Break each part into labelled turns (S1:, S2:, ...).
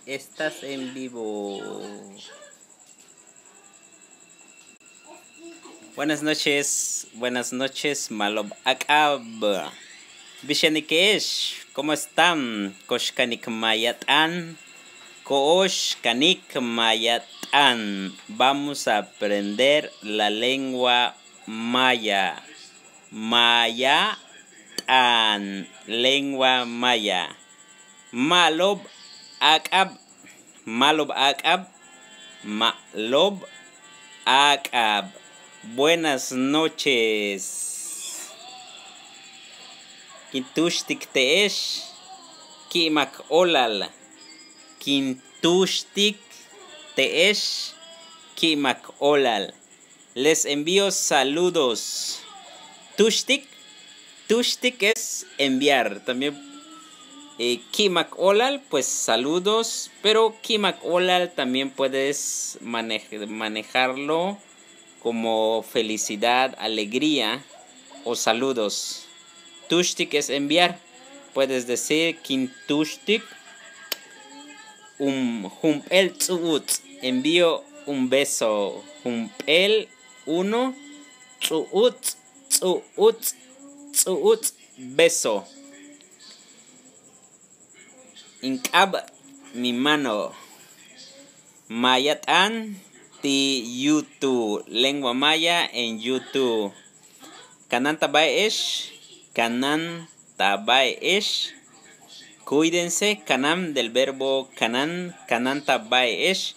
S1: Estás en vivo. Buenas noches, Malob Akab. Bishanikesh, ¿cómo están? Koshkanik Mayatan. Koshkanik Mayatan. Vamos a aprender la lengua maya. Mayatan. Lengua maya. Malob Akab. Malob Akab. Malob Akab. Buenas noches. Kintushtik teesh. Kimak olal. Kintushtik teesh. Kimak olal. Les envío saludos. Tushtik. Tushtik es enviar. También Kimak olal, pues saludos. Pero Kimak olal también puedes manejarlo como felicidad, alegría o saludos. Tushtik es enviar. Puedes decir Kintushtik. Humpel tsuut. Envío un beso. Humpel uno. Tsuut. Tsuut. Tsuut. Beso. Inkab mi mano. Mayatan ti YouTube. Lengua maya en YouTube. Kanan tabaesh. Kanan tabaesh. Cuídense. Kanam del verbo kanan. Kanan tabaesh.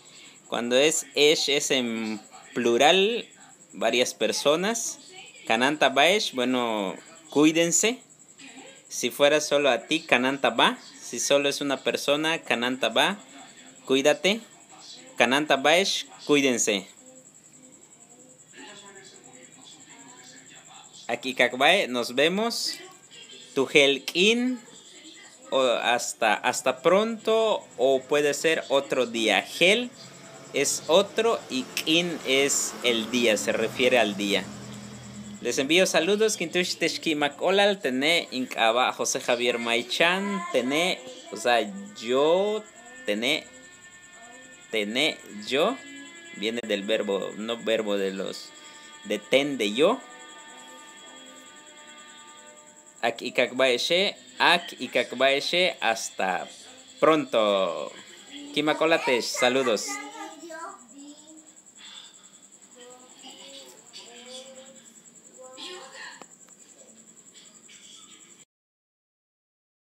S1: Cuando es esh es en plural. Varias personas. Kanan tabaesh. Bueno, cuídense. Si fuera solo a ti, kanan taba. Si solo es una persona, kanan taba. Cuídate. Kanan tabaesh. Cuídense. Aquí kakbae, nos vemos. Tujelkin. O hasta pronto. O puede ser otro día. Gel es otro y kin es el día. Se refiere al día. Les envío saludos. Kintush Teshkimak Olal. Tené Inkaba José Javier Maichan. Tené. O sea, yo. Tené. Yo. Viene del verbo. No verbo de los. De ten de yo. Ak ikakbaeshe. Ak ikakbaeshe. Hasta pronto. Kimakolatesh. Saludos.